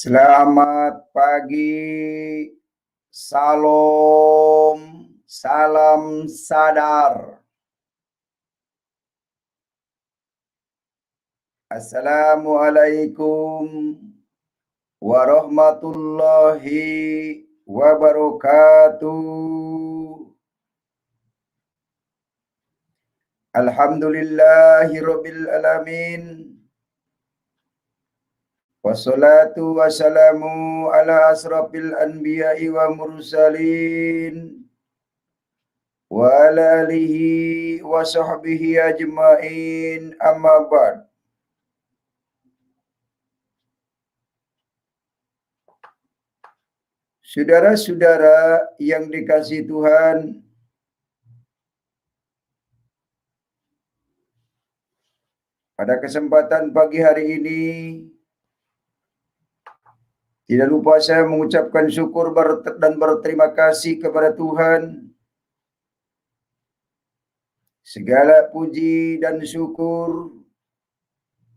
Selamat pagi, salam, salam sadar. Assalamualaikum warahmatullahi wabarakatuh. Alhamdulillahirabbil alamin. Wassalatu wassalamu ala asrafil anbiya'i wa mursalin wa ala alihi wa sahbihi ajma'in, amma ba'd. Saudara-saudara yang dikasihi Tuhan, pada kesempatan pagi hari ini tidak lupa saya mengucapkan syukur dan berterima kasih kepada Tuhan. Segala puji dan syukur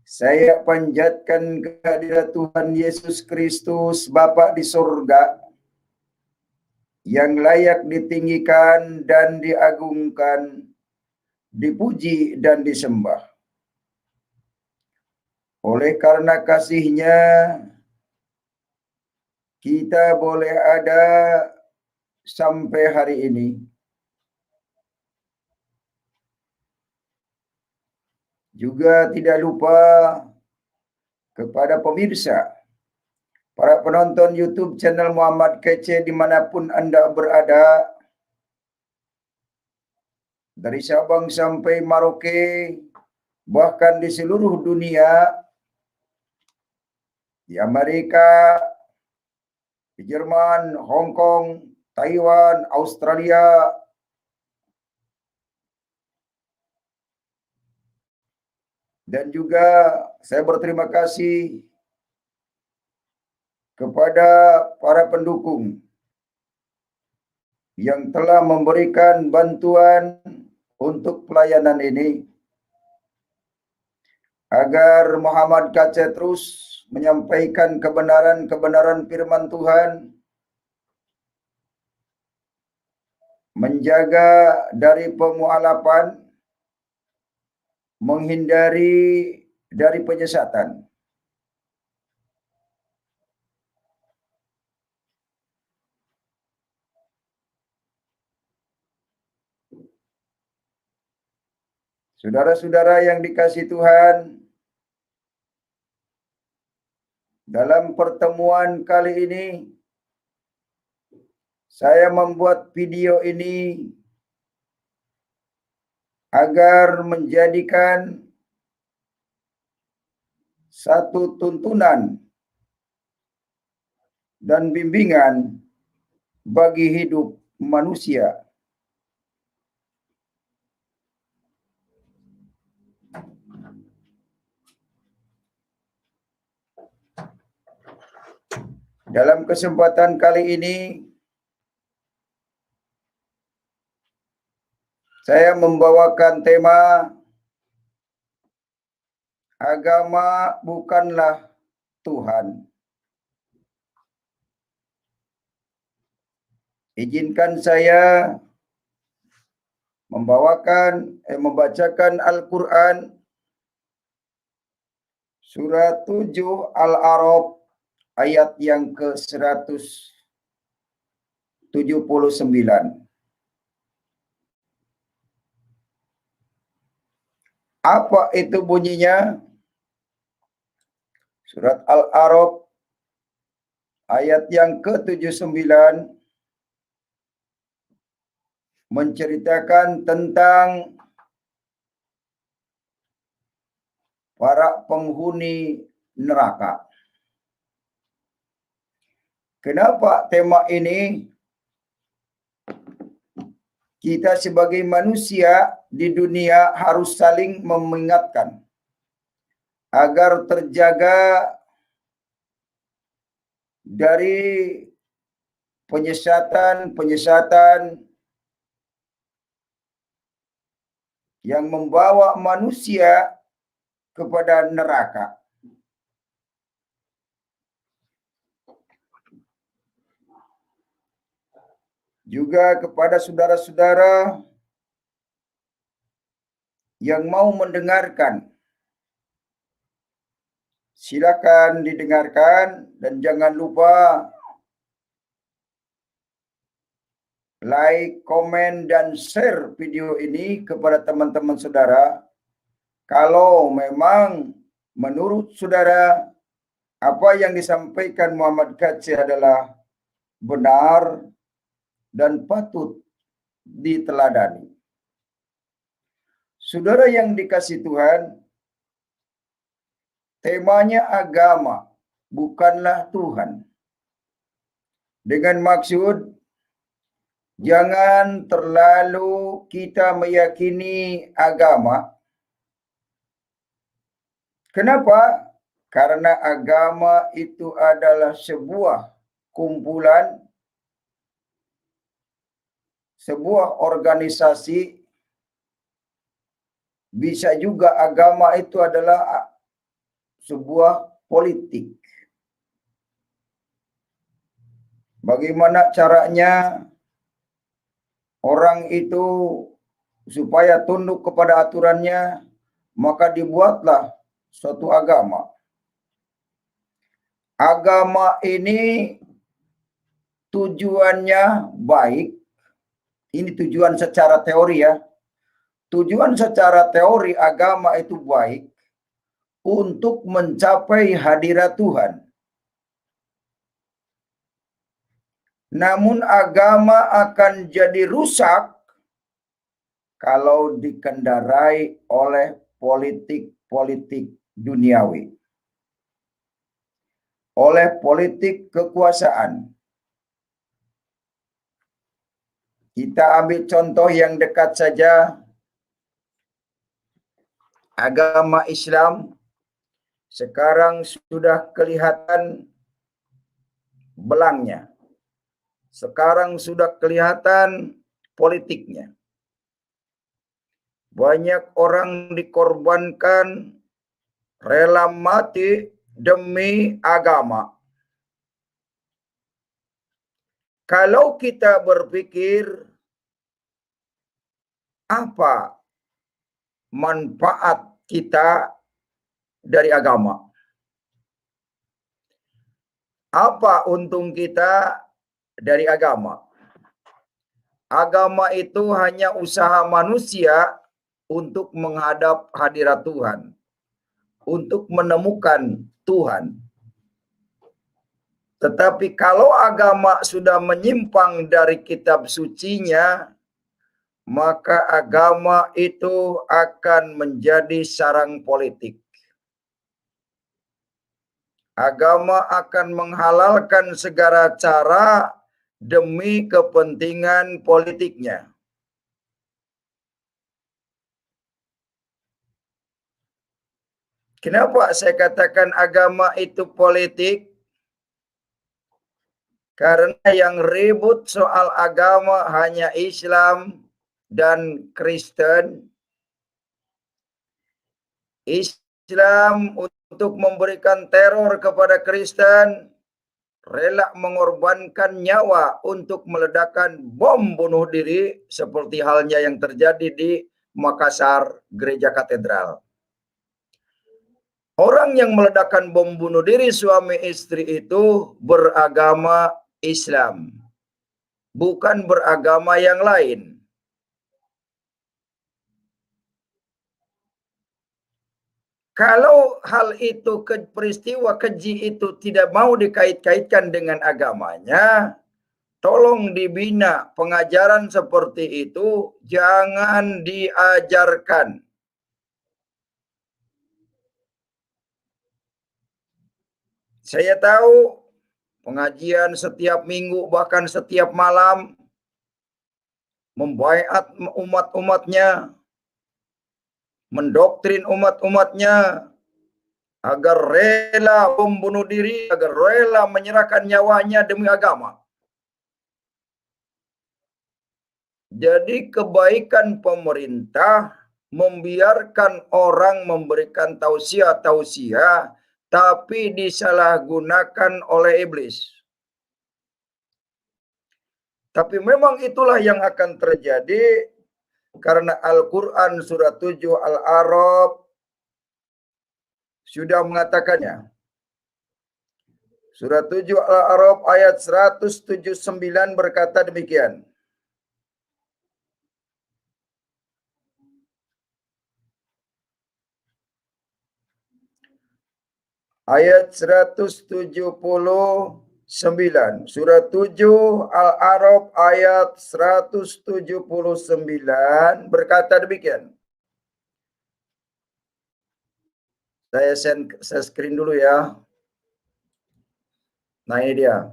saya panjatkan kehadirat Tuhan Yesus Kristus, Bapa di surga, yang layak ditinggikan dan diagungkan, dipuji dan disembah. Oleh karena kasih-Nya, kita boleh ada sampai hari ini. Juga tidak lupa kepada pemirsa, para penonton YouTube channel Muhammad Kece dimanapun Anda berada, dari Sabang sampai Merauke, bahkan di seluruh dunia, di Amerika, di Jerman, Hong Kong, Taiwan, Australia, dan juga saya berterima kasih kepada para pendukung yang telah memberikan bantuan untuk pelayanan ini, agar Muhammad Kece terus menyampaikan kebenaran-kebenaran firman Tuhan, menjaga dari pemualafan, menghindari dari penyesatan. Saudara-saudara yang dikasihi Tuhan, dalam pertemuan kali ini saya membuat video ini agar menjadikan satu tuntunan dan bimbingan bagi hidup manusia. Dalam kesempatan kali ini, saya membawakan tema agama bukanlah Tuhan. Izinkan saya membacakan Al-Quran surah 7 Al-A'raf ayat yang ke-179. Apa itu bunyinya? Surat Al-A'raf ayat yang ke-79 menceritakan tentang para penghuni neraka. Kenapa tema ini? Kita sebagai manusia di dunia harus saling mengingatkan agar terjaga dari penyesatan yang membawa manusia kepada neraka. juga kepada saudara-saudara yang mau mendengarkan. Silakan didengarkan dan jangan lupa like, komen, dan share video ini kepada teman-teman saudara. Kalau memang menurut saudara apa yang disampaikan Muhammad Kacih adalah benar dan patut diteladani. Saudara yang dikasihi Tuhan, temanya agama, bukanlah Tuhan. Dengan maksud, jangan terlalu kita meyakini agama. Kenapa? Karena agama itu adalah sebuah kumpulan, sebuah organisasi. Bisa juga agama itu adalah sebuah politik. Bagaimana caranya orang itu supaya tunduk kepada aturannya, maka dibuatlah suatu agama. Agama ini tujuannya baik. Ini tujuan secara teori ya. Tujuan secara teori agama itu baik untuk mencapai hadirat Tuhan. Namun agama akan jadi rusak kalau dikendarai oleh politik-politik duniawi, oleh politik kekuasaan. Kita ambil contoh yang dekat saja. Agama Islam sekarang sudah kelihatan belangnya. Sekarang sudah kelihatan politiknya. Banyak orang dikorbankan, rela mati demi agama. Kalau kita berpikir, apa manfaat kita dari agama? Apa untung kita dari agama? Agama itu hanya usaha manusia untuk menghadap hadirat Tuhan, untuk menemukan Tuhan. Tetapi kalau agama sudah menyimpang dari kitab sucinya, maka agama itu akan menjadi sarang politik. Agama akan menghalalkan segala cara demi kepentingan politiknya. Kenapa saya katakan agama itu politik? Karena yang ribut soal agama hanya Islam dan Kristen. Islam untuk memberikan teror kepada Kristen, rela mengorbankan nyawa untuk meledakkan bom bunuh diri seperti halnya yang terjadi di Makassar, gereja katedral. Orang yang meledakkan bom bunuh diri suami istri itu beragama Islam, bukan beragama yang lain. Kalau hal itu, peristiwa keji itu tidak mau dikait-kaitkan dengan agamanya, tolong dibina. Pengajaran seperti itu jangan diajarkan. Saya tahu pengajian setiap minggu, bahkan setiap malam, membaiat umat-umatnya, mendoktrin umat-umatnya agar rela membunuh diri, agar rela menyerahkan nyawanya demi agama. Jadi kebaikan pemerintah membiarkan orang memberikan tausiah-tausiah, tapi disalahgunakan oleh iblis. Tapi memang itulah yang akan terjadi karena Al-Quran surah 7 Al-A'raf sudah mengatakannya. Surah 7 Al-A'raf ayat 179 berkata demikian. Ayat 179. Surah 7 Al-A'raf ayat 179 berkata demikian. Saya screen dulu ya. Nah ini dia.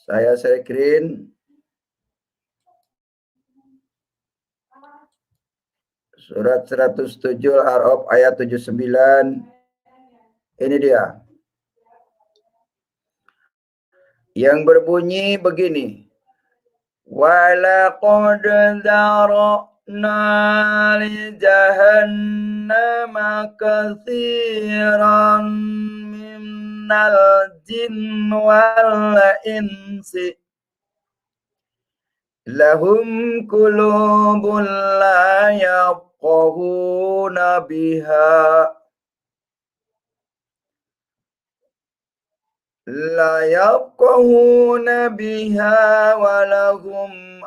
Saya screen. Surat 107 Al-A'raf ayat 79. Ini dia. Yang berbunyi begini. Walaqad dzara'na li jahannama katsiran minal jin wal insi lahum qulubun la yafqahuna biha la yafqahuna biha walahum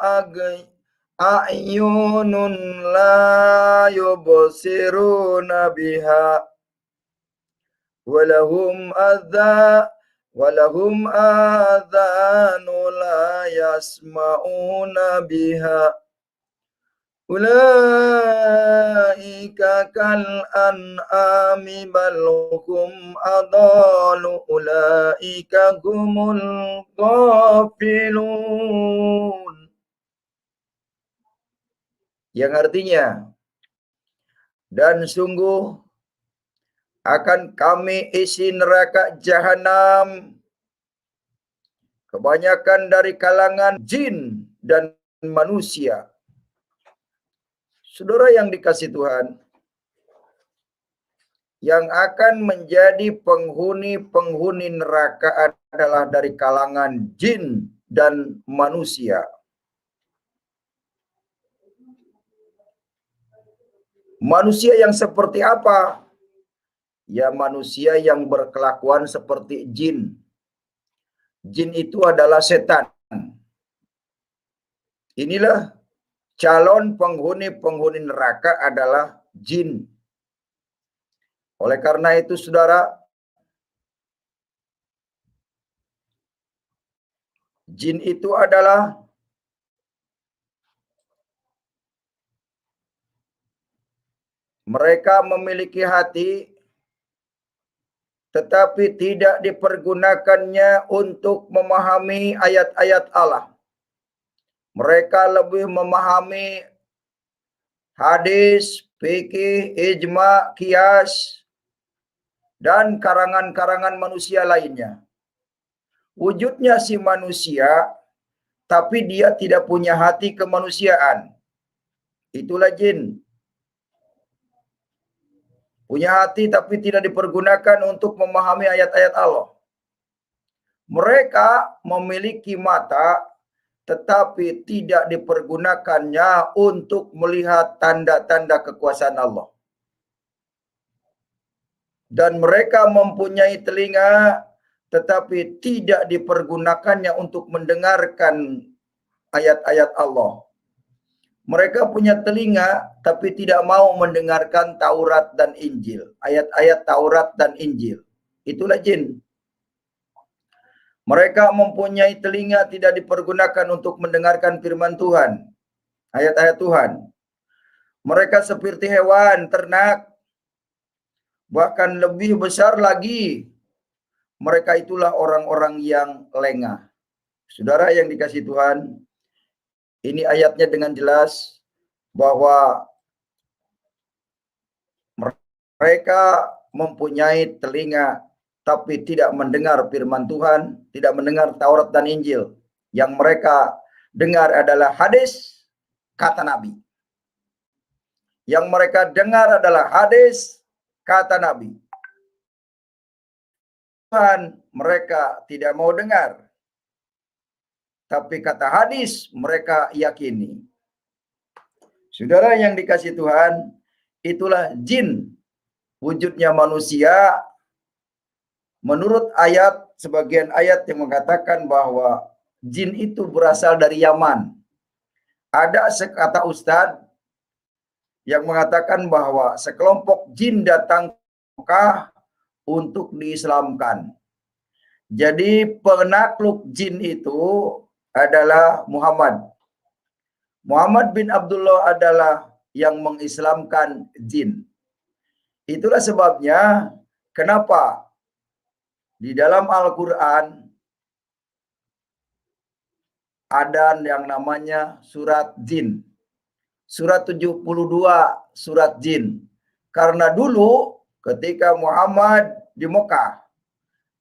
a'yunun la yubsiruna biha walahum adhanu la yasma'una biha ulaika kal an'ami bal hum adallu ulaika humul ghafilun. Yang artinya, dan sungguh akan kami isi neraka jahanam kebanyakan dari kalangan jin dan manusia. Saudara yang dikasihi Tuhan, yang akan menjadi penghuni neraka adalah dari kalangan jin dan manusia. Manusia yang seperti apa? Ya, manusia yang berkelakuan seperti jin. Jin itu adalah setan. Inilah calon penghuni neraka adalah jin. Oleh karena itu, saudara, jin itu adalah mereka memiliki hati, tetapi tidak dipergunakannya untuk memahami ayat-ayat Allah. Mereka lebih memahami hadis, fikih, ijma, qiyas, dan karangan-karangan manusia lainnya. Wujudnya si manusia, tapi dia tidak punya hati kemanusiaan. Itulah jin. Punya hati tapi tidak dipergunakan untuk memahami ayat-ayat Allah. Mereka memiliki mata tetapi tidak dipergunakannya untuk melihat tanda-tanda kekuasaan Allah. Dan mereka mempunyai telinga tetapi tidak dipergunakannya untuk mendengarkan ayat-ayat Allah. Mereka punya telinga tapi tidak mau mendengarkan Taurat dan Injil, ayat-ayat Taurat dan Injil. Itulah jin. Mereka mempunyai telinga tidak dipergunakan untuk mendengarkan firman Tuhan, ayat-ayat Tuhan. Mereka seperti hewan ternak, bahkan lebih besar lagi. Mereka itulah orang-orang yang lengah. Saudara yang dikasihi Tuhan, ini ayatnya dengan jelas bahwa mereka mempunyai telinga tapi tidak mendengar firman Tuhan, tidak mendengar Taurat dan Injil. Yang mereka dengar adalah hadis, kata Nabi. Yang mereka dengar adalah hadis, kata Nabi. Tuhan, mereka tidak mau dengar. Tapi kata hadis, mereka yakini. Saudara yang dikasih Tuhan, itulah jin. Wujudnya manusia, menurut ayat, sebagian ayat yang mengatakan bahwa jin itu berasal dari Yaman. Ada sekata Ustadz yang mengatakan bahwa sekelompok jin datang ke Mekah untuk diislamkan. Jadi penakluk jin itu adalah Muhammad. Muhammad bin Abdullah adalah yang mengislamkan jin. Itulah sebabnya kenapa di dalam Al-Quran ada yang namanya surat jin. Surat 72 surat jin. Karena dulu ketika Muhammad di Mekah,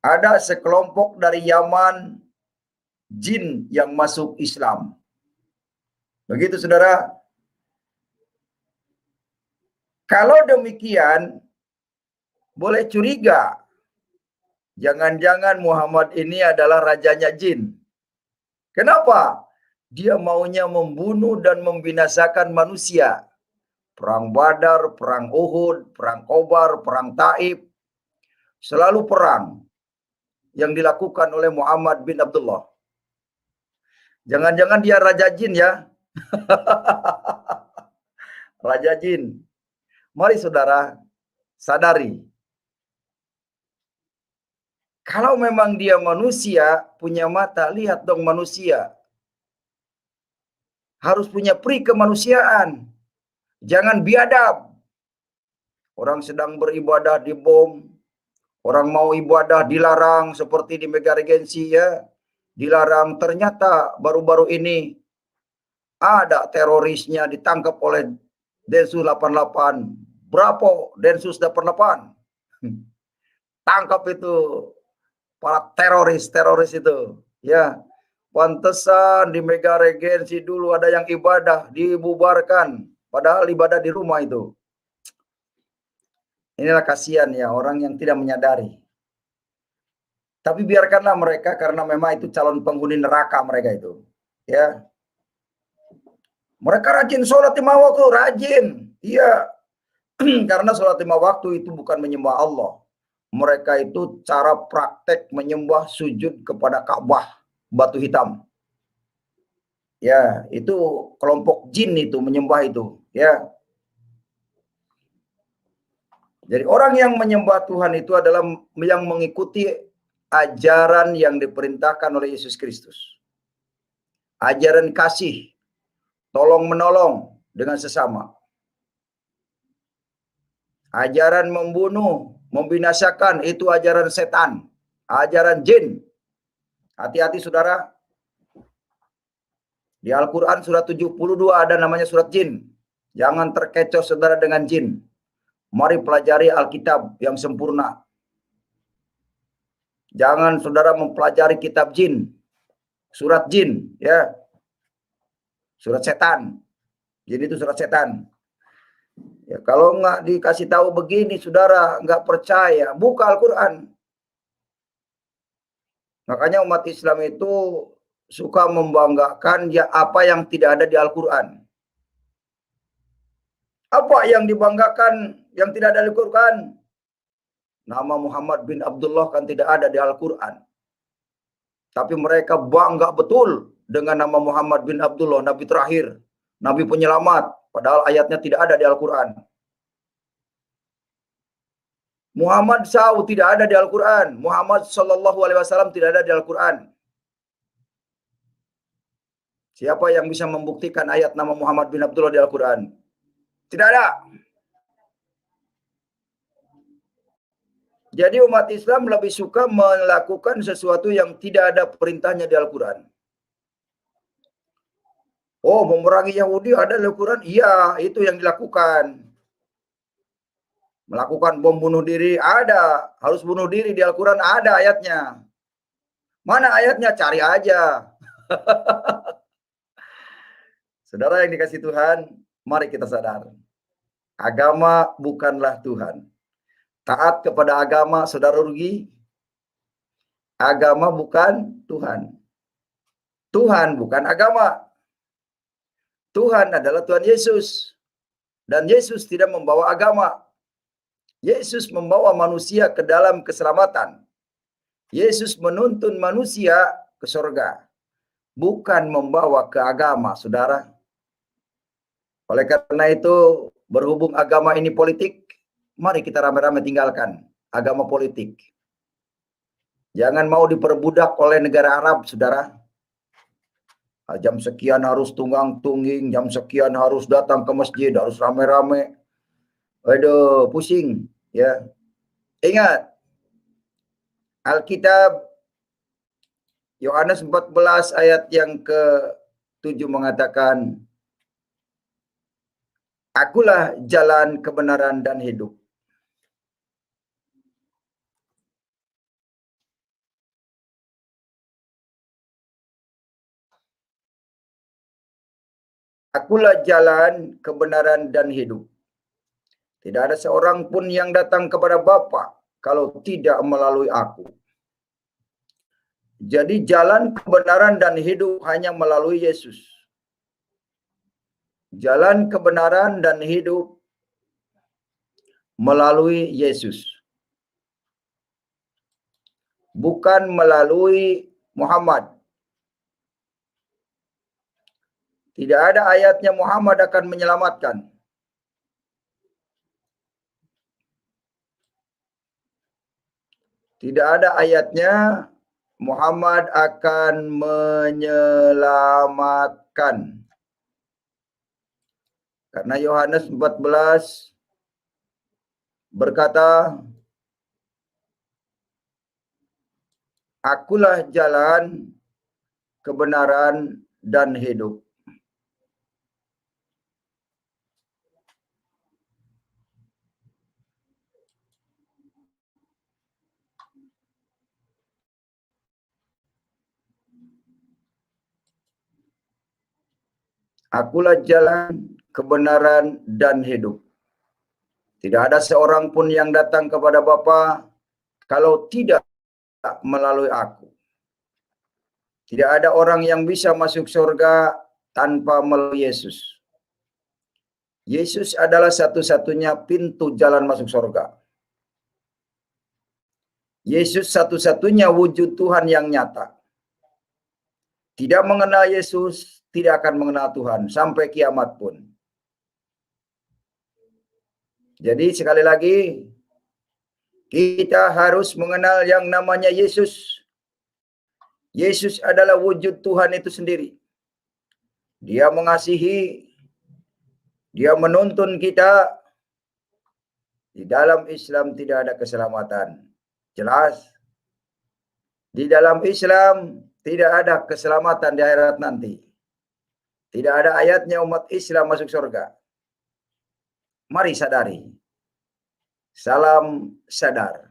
ada sekelompok dari Yaman jin yang masuk Islam. Begitu saudara. Kalau demikian, boleh curiga. Jangan-jangan Muhammad ini adalah rajanya jin. Kenapa? Dia maunya membunuh dan membinasakan manusia. Perang Badar, perang Uhud, perang Khobar, perang Taif. Selalu perang yang dilakukan oleh Muhammad bin Abdullah. Jangan-jangan dia raja jin ya. Raja jin. Mari saudara sadari. Kalau memang dia manusia, punya mata, lihat dong manusia. Harus punya pri kemanusiaan. Jangan biadab. Orang sedang beribadah di bom. Orang mau ibadah dilarang seperti di Mega Regency ya. Dilarang. Ternyata baru-baru ini ada terorisnya ditangkap oleh Densus 88. Berapa Densus 88? Tangkap itu para teroris itu. Ya, pantesan di Mega Regency dulu ada yang ibadah dibubarkan. Padahal ibadah di rumah itu. Inilah kasihan ya orang yang tidak menyadari. Tapi biarkanlah mereka karena memang itu calon penghuni neraka mereka itu. Ya. Mereka rajin sholat 5 waktu, rajin. Iya. Karena sholat 5 waktu itu bukan menyembah Allah. Mereka itu cara praktek menyembah sujud kepada Ka'bah batu hitam. Ya, itu kelompok jin itu menyembah itu, ya. Jadi orang yang menyembah Tuhan itu adalah yang mengikuti ajaran yang diperintahkan oleh Yesus Kristus. Ajaran kasih, tolong menolong dengan sesama. Ajaran membunuh, membinasakan itu ajaran setan, ajaran jin. Hati-hati saudara. Di Al-Quran surat 72 ada namanya surat jin. Jangan terkecoh saudara dengan jin. Mari pelajari Alkitab yang sempurna. Jangan saudara mempelajari kitab jin. Surat jin, ya. Surat setan. Jadi itu surat setan. Ya, kalau nggak dikasih tahu begini, saudara nggak percaya, buka Al-Quran. Makanya umat Islam itu suka membanggakan ya apa yang tidak ada di Al-Quran. Apa yang dibanggakan yang tidak ada di Al-Quran? Nama Muhammad bin Abdullah kan tidak ada di Al-Quran. Tapi mereka bangga betul dengan nama Muhammad bin Abdullah, Nabi terakhir, Nabi penyelamat. Padahal ayatnya tidak ada di Al-Quran. Muhammad SAW tidak ada di Al-Quran. Muhammad SAW tidak ada di Al-Quran. Siapa yang bisa membuktikan ayat nama Muhammad bin Abdullah di Al-Quran? Tidak ada. Jadi umat Islam lebih suka melakukan sesuatu yang tidak ada perintahnya di Al-Quran. Oh, memerangi Yahudi ada di Al-Quran? Iya, itu yang dilakukan. Melakukan bom bunuh diri ada. Harus bunuh diri di Al-Quran ada ayatnya. Mana ayatnya? Cari aja. Saudara yang dikasih Tuhan, mari kita sadar. Agama bukanlah Tuhan. Taat kepada agama, saudara rugi. Agama bukan Tuhan. Tuhan bukan agama. Tuhan adalah Tuhan Yesus. Dan Yesus tidak membawa agama. Yesus membawa manusia ke dalam keselamatan. Yesus menuntun manusia ke surga. Bukan membawa ke agama, saudara. Oleh karena itu, berhubung agama ini politik, mari kita rame-rame tinggalkan agama politik. Jangan mau diperbudak oleh negara Arab, saudara. Jam sekian harus tunggang-tungging, jam sekian harus datang ke masjid, harus rame-rame. Aduh, pusing. Ya, ingat, Alkitab Yohanes 14 ayat yang ke-7 mengatakan, Akulah jalan, kebenaran, dan hidup. Akulah jalan, kebenaran, dan hidup. Tidak ada seorang pun yang datang kepada Bapa kalau tidak melalui aku. Jadi jalan kebenaran dan hidup hanya melalui Yesus. Jalan kebenaran dan hidup melalui Yesus. Bukan melalui Muhammad. Tidak ada ayatnya Muhammad akan menyelamatkan. Tidak ada ayatnya Muhammad akan menyelamatkan. Karena Yohanes 14 berkata, Akulah jalan, kebenaran, dan hidup. Akulah jalan, kebenaran, dan hidup. Tidak ada seorang pun yang datang kepada Bapa kalau tidak melalui aku. Tidak ada orang yang bisa masuk surga tanpa melalui Yesus. Yesus adalah satu-satunya pintu jalan masuk surga. Yesus satu-satunya wujud Tuhan yang nyata. Tidak mengenal Yesus, tidak akan mengenal Tuhan sampai kiamat pun. Jadi sekali lagi, kita harus mengenal yang namanya Yesus. Yesus adalah wujud Tuhan itu sendiri. Dia mengasihi, Dia menuntun kita. Di dalam Islam tidak ada keselamatan. Jelas? Di dalam Islam tidak ada keselamatan di akhirat nanti. Tidak ada ayatnya umat Islam masuk surga. Mari sadari. Salam sadar.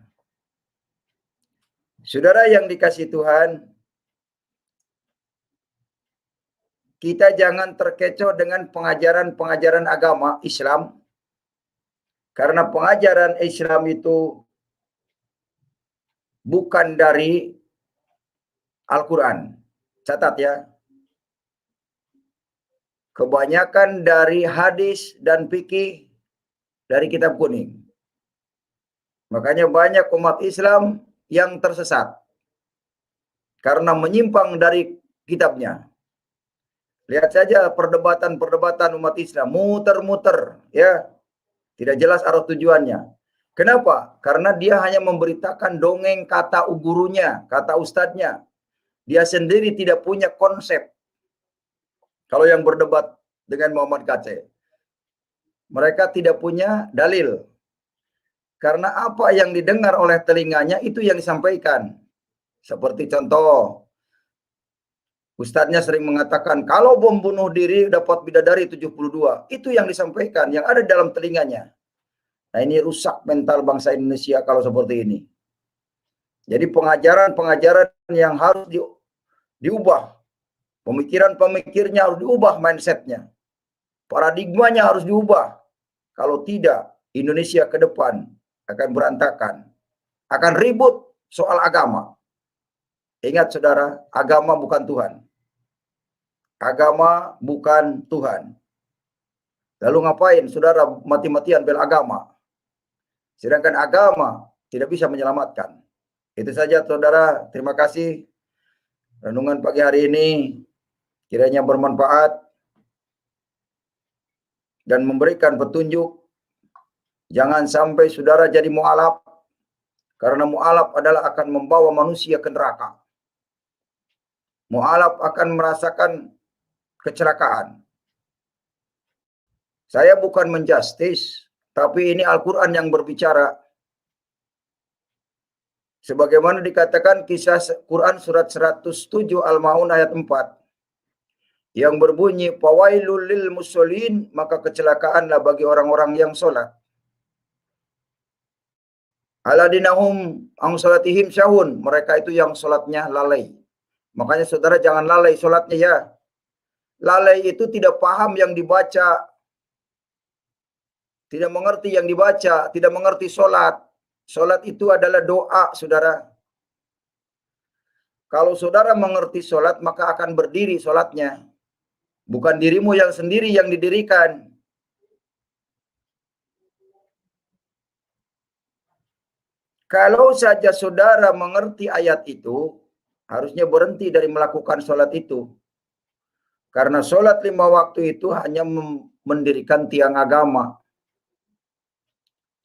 Saudara yang dikasihi Tuhan, kita jangan terkecoh dengan pengajaran-pengajaran agama Islam. Karena pengajaran Islam itu bukan dari Al-Quran. Catat ya. Kebanyakan dari hadis dan fikih dari kitab kuning. Makanya banyak umat Islam yang tersesat. Karena menyimpang dari kitabnya. Lihat saja perdebatan-perdebatan umat Islam. Muter-muter. Ya. Tidak jelas arah tujuannya. Kenapa? Karena dia hanya memberitakan dongeng kata gurunya, kata ustadznya. Dia sendiri tidak punya konsep. Kalau yang berdebat dengan Muhammad KC. Mereka tidak punya dalil. Karena apa yang didengar oleh telinganya itu yang disampaikan. Seperti contoh, ustadznya sering mengatakan, kalau bom bunuh diri dapat bidadari 72. Itu yang disampaikan, yang ada dalam telinganya. Nah ini rusak mental bangsa Indonesia kalau seperti ini. Jadi pengajaran-pengajaran yang harus diubah. Pemikiran-pemikirnya harus diubah mindsetnya. Paradigmanya harus diubah. Kalau tidak, Indonesia ke depan akan berantakan. Akan ribut soal agama. Ingat saudara, agama bukan Tuhan. Agama bukan Tuhan. Lalu ngapain saudara mati-matian bela agama? Sedangkan agama tidak bisa menyelamatkan. Itu saja saudara, terima kasih. Renungan pagi hari ini kiranya bermanfaat dan memberikan petunjuk. Jangan sampai saudara jadi mu'alaf, karena mu'alaf adalah akan membawa manusia ke neraka. Mu'alaf akan merasakan kecelakaan. Saya bukan menjustis, tapi ini Al-Quran yang berbicara. Sebagaimana dikatakan kisah Quran surat 107 Al-Maun ayat 4. Yang berbunyi, Fawailul lil musallin, maka kecelakaanlah bagi orang-orang yang sholat. Aladinahum ang sholatihim syahun, mereka itu yang sholatnya lalai. Makanya saudara jangan lalai sholatnya ya. Lalai itu tidak paham yang dibaca, tidak mengerti yang dibaca, tidak mengerti sholat. Sholat itu adalah doa, saudara. Kalau saudara mengerti sholat, maka akan berdiri sholatnya. Bukan dirimu yang sendiri yang didirikan. Kalau saja saudara mengerti ayat itu, harusnya berhenti dari melakukan sholat itu. Karena sholat 5 waktu itu hanya mendirikan tiang agama.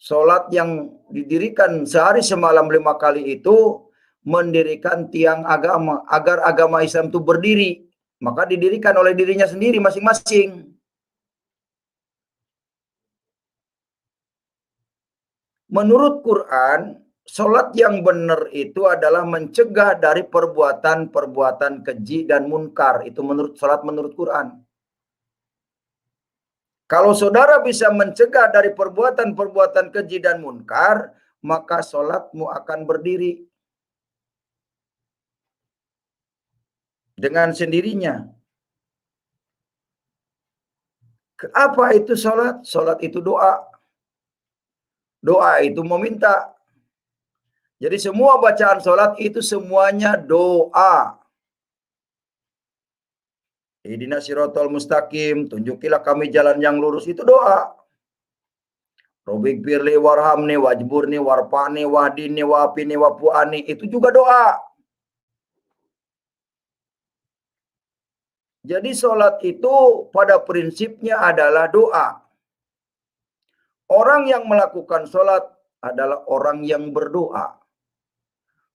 Sholat yang didirikan sehari semalam 5 kali itu mendirikan tiang agama. Agar agama Islam itu berdiri, maka didirikan oleh dirinya sendiri masing-masing. Menurut Quran, sholat yang benar itu adalah mencegah dari perbuatan-perbuatan keji dan munkar. Itu sholat menurut Quran. Kalau saudara bisa mencegah dari perbuatan-perbuatan keji dan munkar, maka sholatmu akan berdiri dengan sendirinya. Apa itu sholat? Sholat itu doa. Doa itu meminta. Jadi semua bacaan sholat itu semuanya doa. Ihdinas siratal mustaqim, tunjukilah kami jalan yang lurus, itu doa. Robik firli warhamni wajburni warfani wahdini wafini wafuani, itu juga doa. Jadi sholat itu pada prinsipnya adalah doa. Orang yang melakukan sholat adalah orang yang berdoa.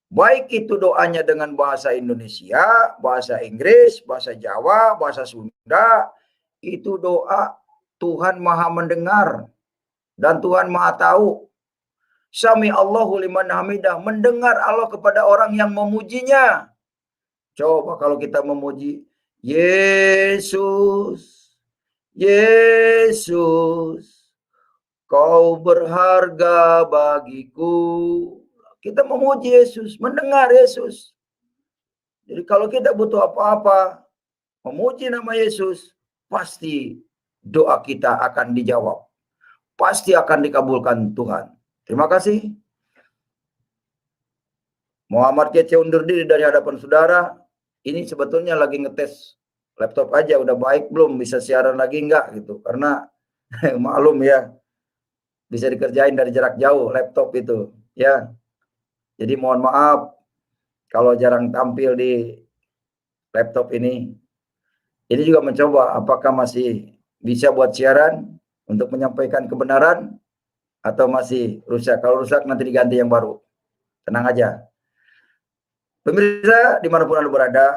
Baik itu doanya dengan bahasa Indonesia, bahasa Inggris, bahasa Jawa, bahasa Sunda, itu doa. Tuhan Maha mendengar dan Tuhan Maha tahu. Sami Allahu liman hamidah, mendengar Allah kepada orang yang memujinya. Coba kalau kita memuji Yesus, Yesus, kau berharga bagiku. Kita memuji Yesus, mendengar Yesus. Jadi kalau kita butuh apa-apa, memuji nama Yesus, pasti doa kita akan dijawab. Pasti akan dikabulkan Tuhan. Terima kasih. Muhammad Kece undur diri dari hadapan saudara. Ini sebetulnya lagi ngetes laptop aja, udah baik belum, bisa siaran lagi enggak gitu. Karena maklum ya, bisa dikerjain dari jarak jauh laptop itu ya. Jadi mohon maaf kalau jarang tampil di laptop ini. Ini juga mencoba apakah masih bisa buat siaran untuk menyampaikan kebenaran atau masih rusak. Kalau rusak nanti diganti yang baru. Tenang aja. Pemirsa dimanapun Anda berada,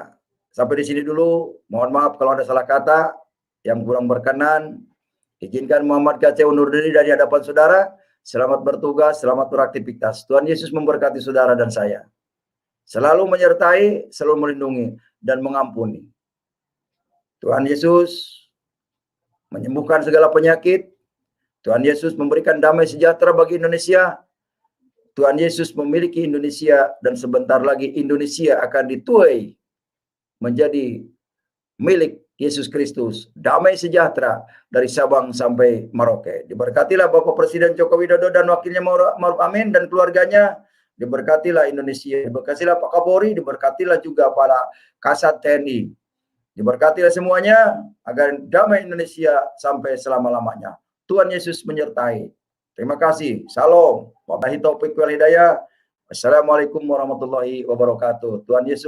sampai di sini dulu. Mohon maaf kalau ada salah kata yang kurang berkenan. Izinkan Muhammad Kece undur diri dari hadapan saudara. Selamat bertugas, selamat beraktivitas. Tuhan Yesus memberkati saudara dan saya. Selalu menyertai, selalu melindungi, dan mengampuni. Tuhan Yesus menyembuhkan segala penyakit. Tuhan Yesus memberikan damai sejahtera bagi Indonesia. Tuhan Yesus memiliki Indonesia, dan sebentar lagi Indonesia akan dituai menjadi milik Yesus Kristus, damai sejahtera dari Sabang sampai Merauke. Diberkatilah Bapak Presiden Joko Widodo dan wakilnya Maruf Amin dan keluarganya, diberkatilah Indonesia, diberkatilah Pak Kapolri, diberkatilah juga para Kasat TNI. Diberkatilah semuanya agar damai Indonesia sampai selama-lamanya. Tuhan Yesus menyertai. Terima kasih. Salam. Wabillahi taufiq wal hidayah. Wassalamualaikum warahmatullahi wabarakatuh. Tuhan Yesus